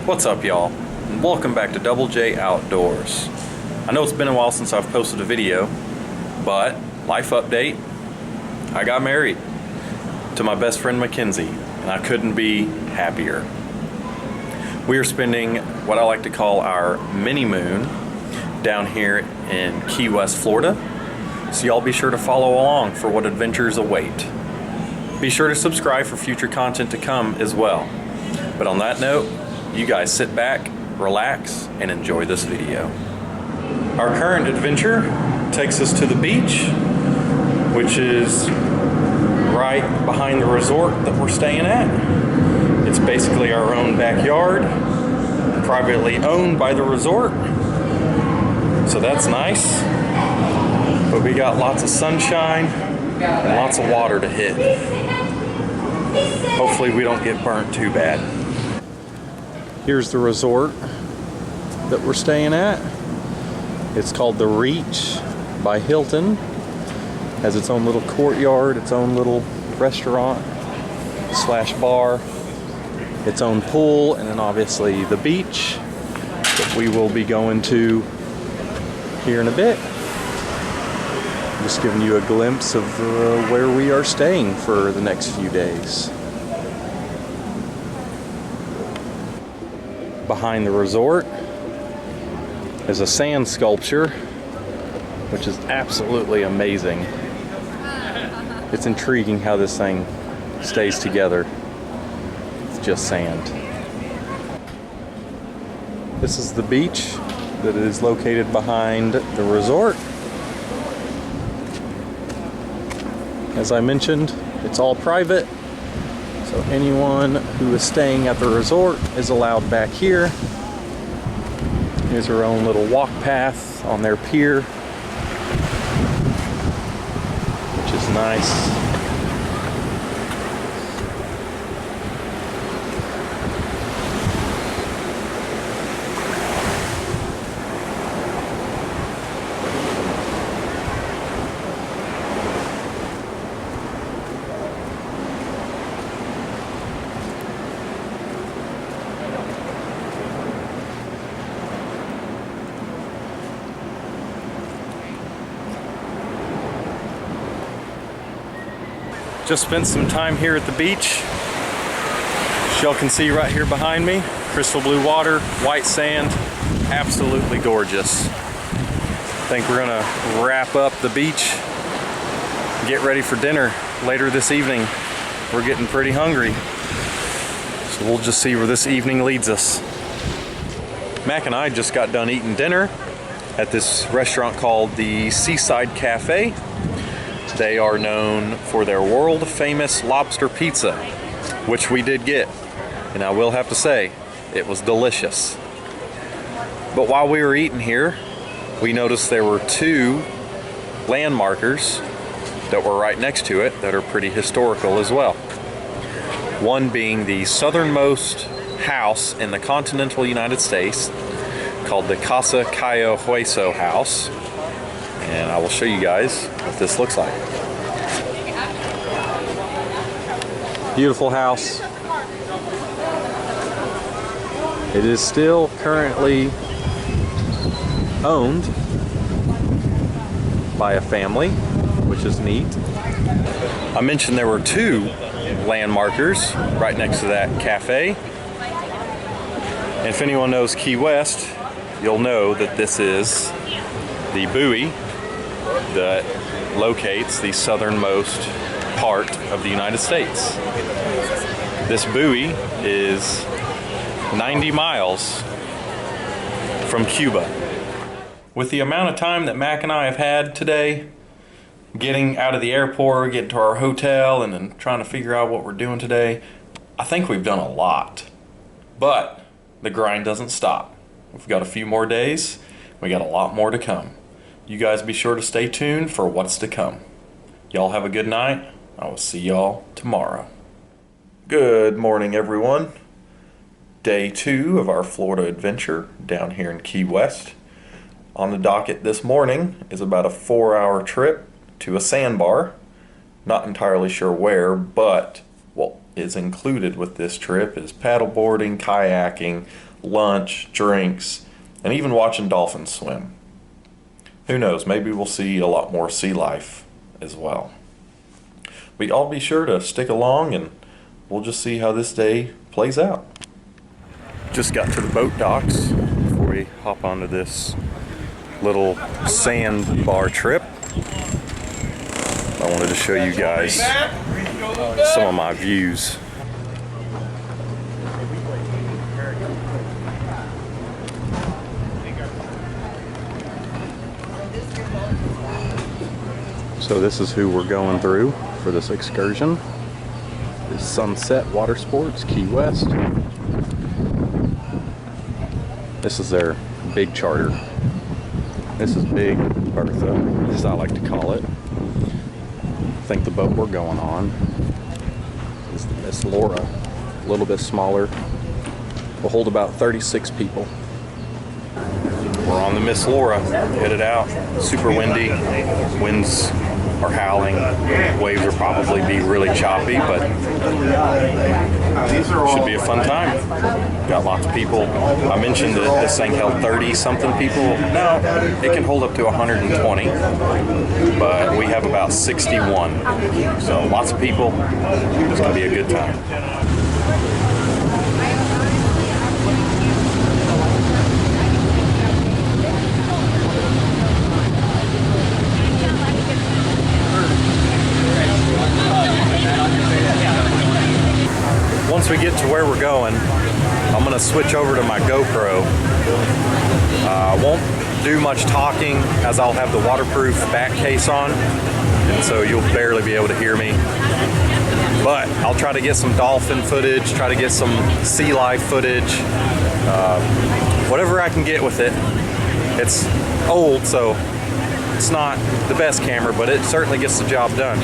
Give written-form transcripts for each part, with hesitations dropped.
What's up, y'all? And welcome back to Double J Outdoors. I know it's been a while since I've posted a video, but life update, I got married to my best friend Mackenzie, and I couldn't be happier. We are spending what I like to call our mini moon down here in Key West, Florida. So y'all be sure to follow along for what adventures await. Be sure to subscribe for future content to come as well. But on that note, you guys sit back, relax, and enjoy this video. Our current adventure takes us to the beach, which is right behind the resort that we're staying at. It's basically our own backyard, privately owned by the resort. So that's nice. But we got lots of sunshine and lots of water to hit. Hopefully we don't get burnt too bad. Here's the resort that we're staying at. It's called The Reach by Hilton. Has its own little courtyard, its own little restaurant / bar, its own pool, and then obviously the beach that we will be going to here in a bit. Just giving you a glimpse of where we are staying for the next few days. Behind the resort is a sand sculpture, which is absolutely amazing. It's intriguing how this thing stays together. It's just sand. This is the beach that is located behind the resort. As I mentioned, it's all private, so anyone who is staying at the resort is allowed back here. Here's our own little walk path on their pier, which is nice. Just spent some time here at the beach. As y'all can see right here behind me, crystal blue water, white sand, absolutely gorgeous. I think we're gonna wrap up the beach, get ready for dinner later this evening. We're getting pretty hungry, so we'll just see where this evening leads us. Mac and I just got done eating dinner at this restaurant called the Seaside Cafe. They are known for their world-famous lobster pizza, which we did get, and I will have to say, it was delicious. But while we were eating here, we noticed there were two landmarkers that were right next to it that are pretty historical as well. One being the southernmost house in the continental United States, called the Casa Cayo Hueso house. And I will show you guys what this looks like. Beautiful house. It is still currently owned by a family, which is neat. I mentioned there were two landmarkers right next to that cafe. And if anyone knows Key West, you'll know that this is the buoy that locates the southernmost part of the United States. This buoy is 90 miles from Cuba. With the amount of time that Mac and I have had today, getting out of the airport, getting to our hotel, and then trying to figure out what we're doing today, I think we've done a lot. But the grind doesn't stop. We've got a few more days. We got a lot more to come. You guys be sure to stay tuned for what's to come. Y'all have a good night. I will see y'all tomorrow. Good morning, everyone. Day 2 of our Florida adventure down here in Key West. On the docket this morning is about a 4-hour trip to a sandbar. Not entirely sure where, but, well, is included with this trip is paddleboarding, kayaking, lunch, drinks, and even watching dolphins swim. Who knows, maybe we'll see a lot more sea life as well. But y'all be sure to stick along and we'll just see how this day plays out. Just got to the boat docks before we hop onto this little sandbar trip. I wanted to show you guys some of my views. So this is who we're going through for this excursion. This is Sunset Water Sports, Key West. This is their big charter. This is Big Bertha, as I like to call it. I think the boat we're going on is the Miss Laura, a little bit smaller. We'll hold about 36 people. We're on the Miss Laura, headed out. Super windy, winds are howling, waves will probably be really choppy, but should be a fun time. Got lots of people. I mentioned that this thing held 30-something people. No, it can hold up to 120, but we have about 61. So lots of people. It's gonna be a good time. Once we get to where we're going, I'm gonna switch over to my GoPro. I won't do much talking as I'll have the waterproof back case on, and so you'll barely be able to hear me. But I'll try to get some dolphin footage, try to get some sea life footage, whatever I can get with it. It's old, so it's not the best camera, but it certainly gets the job done.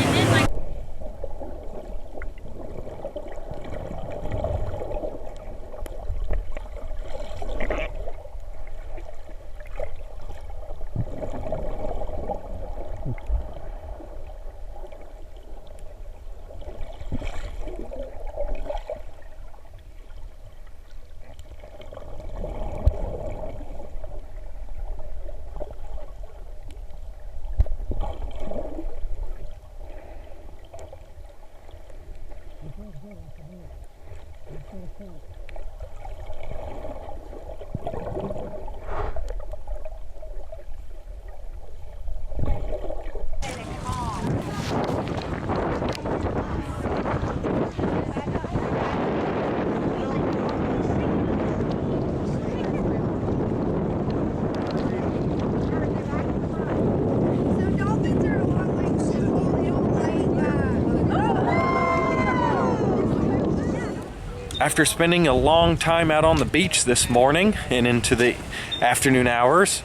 After spending a long time out on the beach this morning and into the afternoon hours,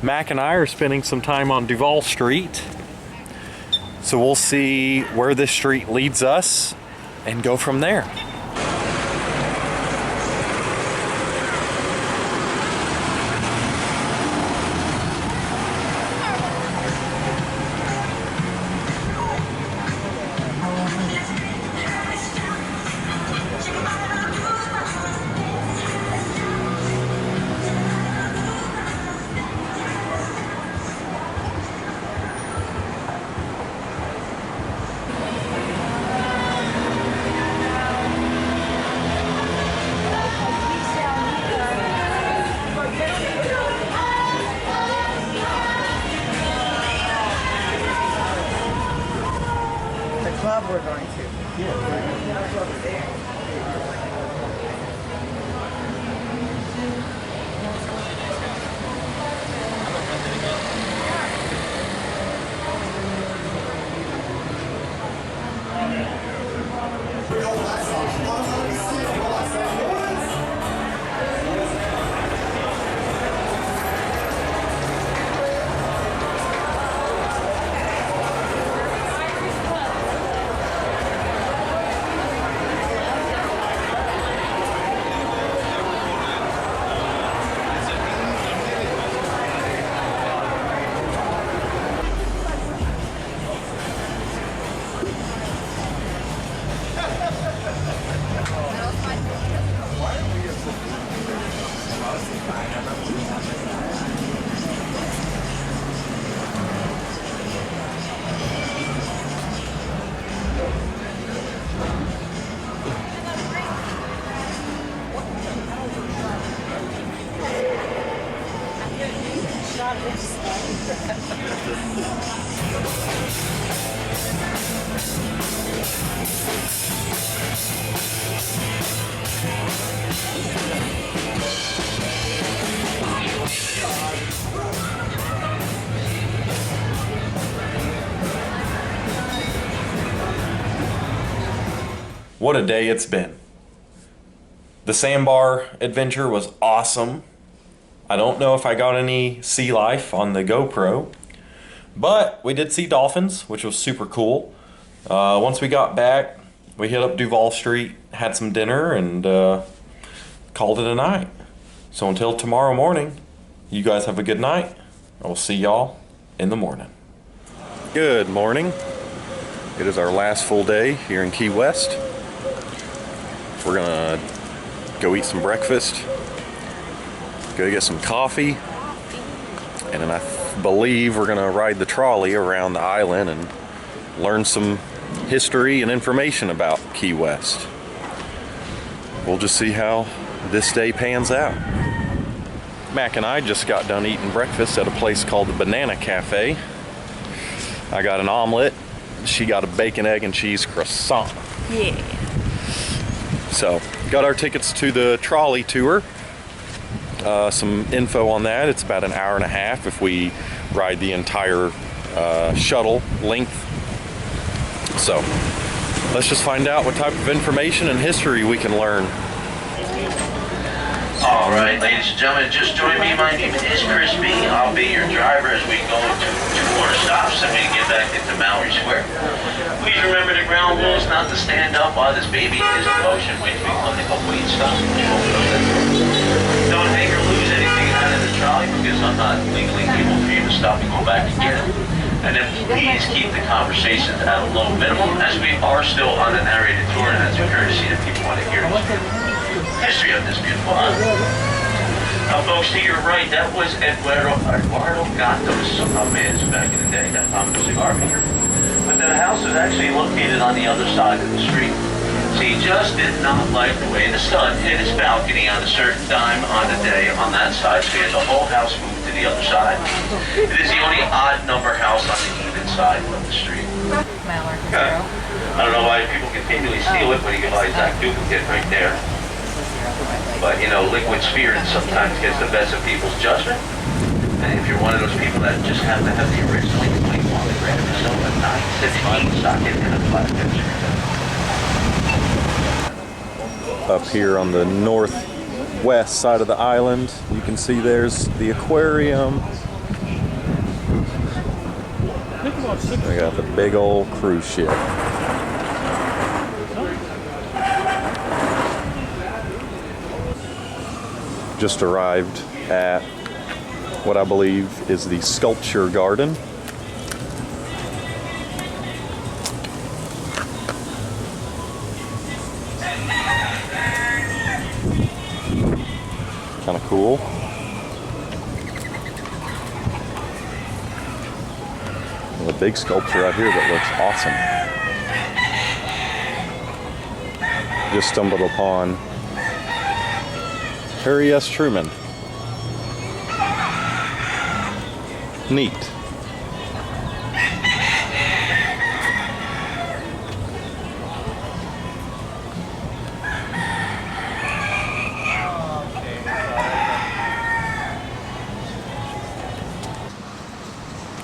Mac and I are spending some time on Duval Street. So we'll see where this street leads us and go from there. Club we're going to. What a day it's been. The sandbar adventure was awesome. I don't know if I got any sea life on the GoPro, but we did see dolphins, which was super cool. Once we got back, we hit up Duval Street, had some dinner, and called it a night. So until tomorrow morning, you guys have a good night. I will see y'all in the morning. Good morning. It is our last full day here in Key West. We're gonna go eat some breakfast, go get some coffee, and then I believe we're gonna ride the trolley around the island and learn some history and information about Key West. We'll just see how this day pans out. Mac and I just got done eating breakfast at a place called the Banana Cafe. I got an omelet, she got a bacon, egg, and cheese croissant. Yeah. So, got our tickets to the trolley tour. Some info on that. It's about an hour and a half if we ride the entire shuttle length. So, let's just find out what type of information and history we can learn. All right, ladies and gentlemen, just join me. My name is Chris B. I'll be your driver as we go to 2 more stops and we get back into Mallory Square. Please remember the ground rules not to stand up while this baby is in motion. Wait to be a couple weight stops. Don't take or lose anything out of the trolley because I'm not legally able for you to stop and go back and get it. And then please keep the conversations at a low minimum as we are still on a narrated tour and that's a courtesy that people want to hear history of this beautiful island. Now folks, to your right, that was Eduardo Gatos Ramirez back in the day, that common cigar maker. But the house was actually located on the other side of the street. So he just did not like the way the sun hit his balcony on a certain time on the day on that side, so he had the whole house moved to the other side. It is the only odd number house on the even side of the street. Okay. I don't know why people continually steal it when you can buy a exact duplicate right there. But you know, liquid spirit sometimes gets the best of people's judgment. And if you're one of those people that just have to have the original, you might want to grab yourself a 916 socket and a flat picture. Up here on the northwest side of the island, you can see there's the aquarium. We got the big old cruise ship. Just arrived at what I believe is the Sculpture Garden. Kind of cool. A big sculpture out here that looks awesome. Just stumbled upon Harry S. Truman. Neat.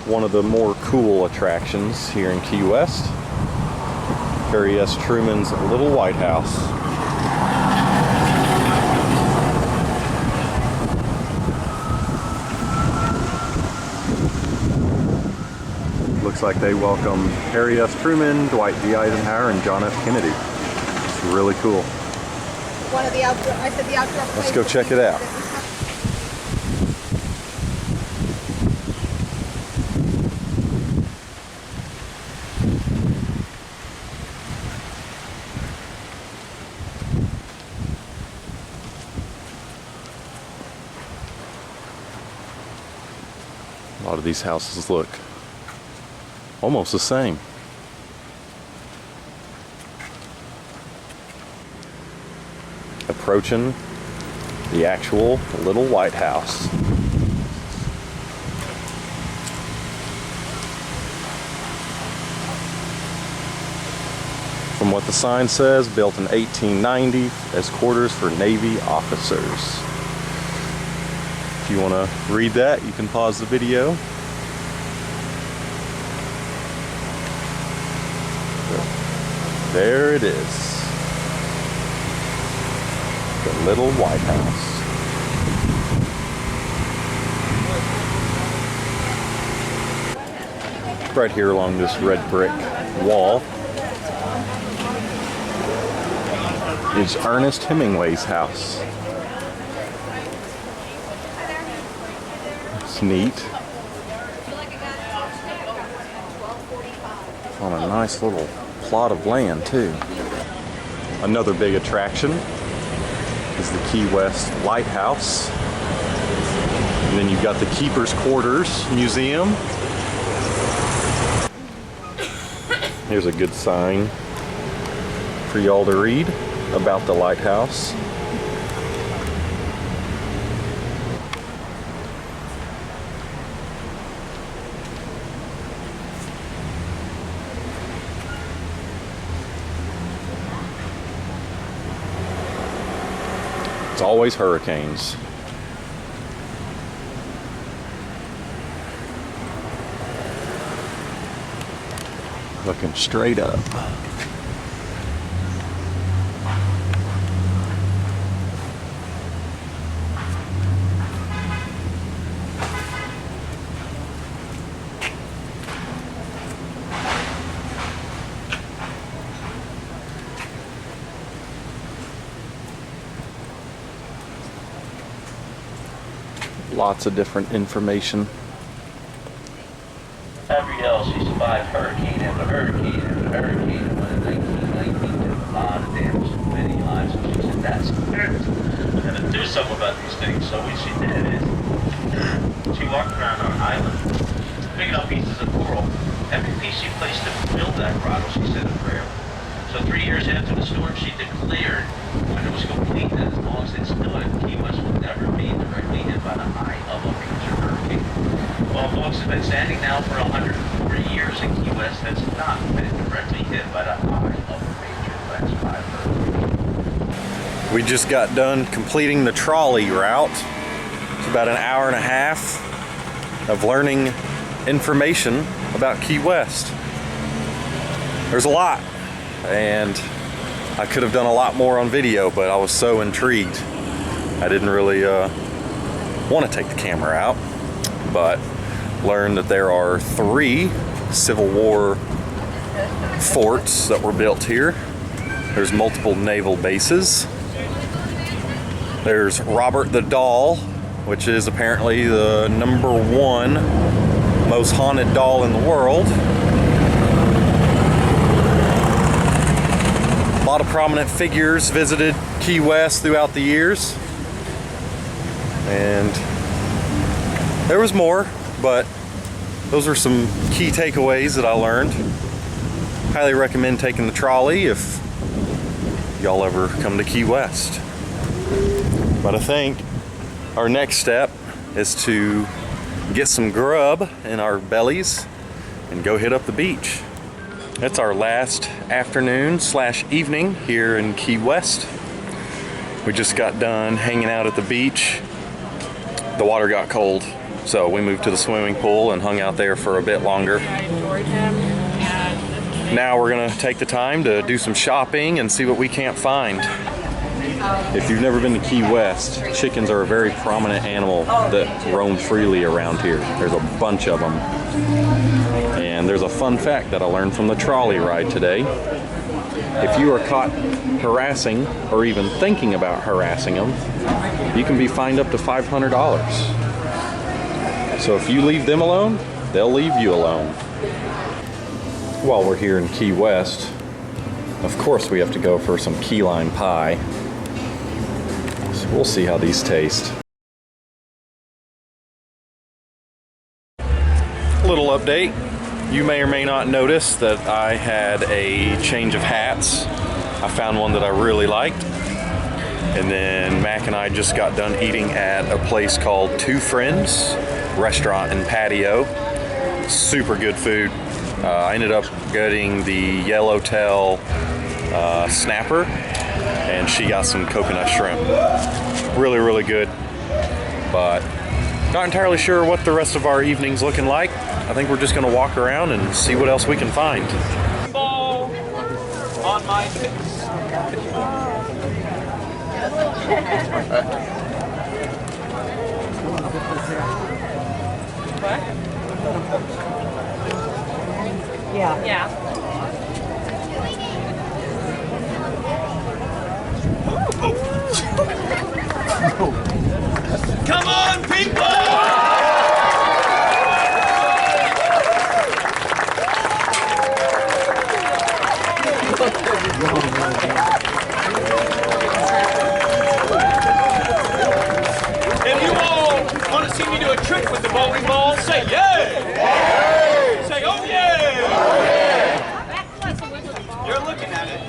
One of the more cool attractions here in Key West, Harry S. Truman's little White House. Looks like they welcome Harry S. Truman, Dwight D. Eisenhower, and John F. Kennedy. It's really cool. One of the outdoor, I said the outdoor. Let's go check it out. lot of these houses look almost the same. Approaching the actual little White House. From what the sign says, built in 1890 as quarters for Navy officers. If you want to read that, you can pause the video. There it is. The little White House. Right here along this red brick wall is Ernest Hemingway's house. It's neat. On a nice little plot of land too. Another big attraction is the Key West Lighthouse. And then you've got the Keeper's Quarters Museum. Here's a good sign for y'all to read about the lighthouse. It's always hurricanes. Looking straight up. Lots of different information. Gabrielle, she survived hurricane after hurricane after hurricane. And when in 1919 did a lot of damage to many lives. So she said, that's it. We're going to do something about these things. So what she did is, she walked around our island, picking up pieces of coral. Every piece she placed to build that grotto, she said a prayer. So 3 years after the storm, she declared when it was complete that as long as it stood, Key West would never be directly hit by the eye of a major hurricane. Well, folks have been standing now for 140 years, and Key West has not been directly hit by the eye of a major Class 5 hurricane. We just got done completing the trolley route. It's about an hour and a half of learning information about Key West. There's a lot, and I could have done a lot more on video, but I was so intrigued. I didn't really want to take the camera out, but learned that there are 3 Civil War forts that were built here. There's multiple naval bases. There's Robert the Doll, which is apparently the #1 most haunted doll in the world. A lot of prominent figures visited Key West throughout the years. And there was more, but those are some key takeaways that I learned. Highly recommend taking the trolley if y'all ever come to Key West. But I think our next step is to get some grub in our bellies and go hit up the beach. It's our last afternoon/evening here in Key West. We just got done hanging out at the beach. The water got cold, so we moved to the swimming pool and hung out there for a bit longer. Now we're gonna take the time to do some shopping and see what we can't find. If you've never been to Key West, chickens are a very prominent animal that roam freely around here. There's a bunch of them. And there's a fun fact that I learned from the trolley ride today. If you are caught harassing or even thinking about harassing them, you can be fined up to $500. So if you leave them alone, they'll leave you alone. While we're here in Key West, of course we have to go for some key lime pie. So we'll see how these taste. Little update. You may or may not notice that I had a change of hats. I found one that I really liked. And then Mac and I just got done eating at a place called Two Friends Restaurant and Patio. Super good food. I ended up getting the Yellowtail snapper, and she got some coconut shrimp. Really, really good. But not entirely sure what the rest of our evening's looking like. I think we're just gonna walk around and see what else we can find. Ball on my face. What? Yeah. Yeah. Come on, people! If you all want to see me do a trick with the bowling ball, say yay! Yay! Say oh yeah! Oh yeah! You're looking at it.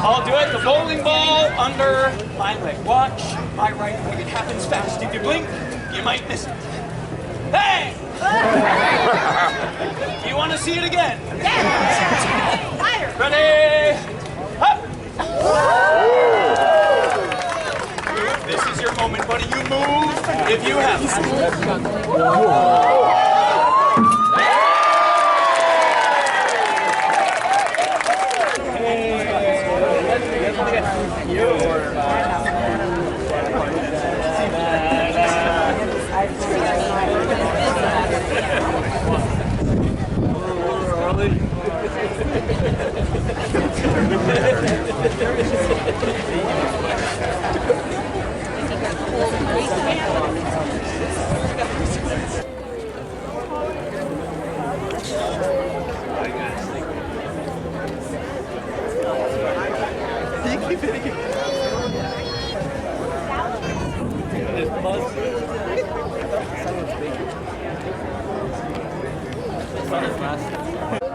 I'll do it, the bowling ball under my leg. Watch my right leg. It happens fast. If you blink, you might miss it. Hey! Do you want to see it again? Ready? Up! This is your moment, buddy. You move if you have to.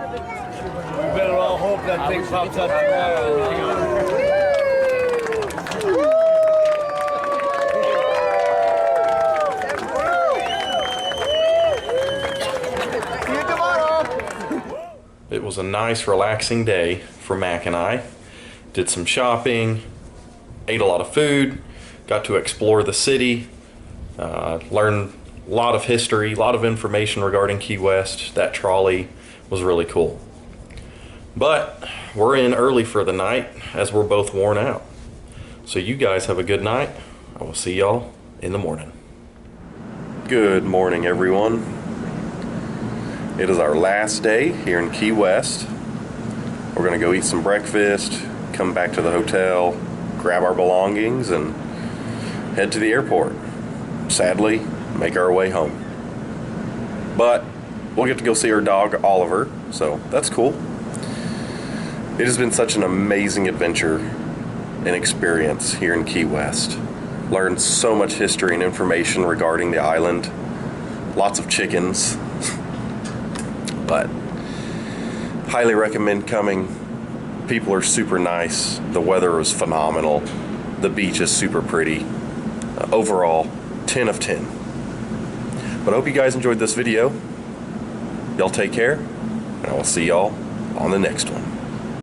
We better all hope that thing pops up tomorrow. It was a nice, relaxing day for Mac and I. Did some shopping, ate a lot of food, got to explore the city, learned a lot of history, a lot of information regarding Key West. That trolley was really cool. But we're in early for the night as we're both worn out. So you guys have a good night. I will see y'all in the morning. Good morning, everyone. It is our last day here in Key West. We're gonna go eat some breakfast, come back to the hotel, grab our belongings, and head to the airport. Sadly, make our way home. But we'll get to go see our dog, Oliver, so that's cool. It has been such an amazing adventure and experience here in Key West. Learned so much history and information regarding the island. Lots of chickens. But highly recommend coming. People are super nice. The weather was phenomenal. The beach is super pretty. Overall, 10 of 10. But I hope you guys enjoyed this video. Y'all take care, and I will see y'all on the next one.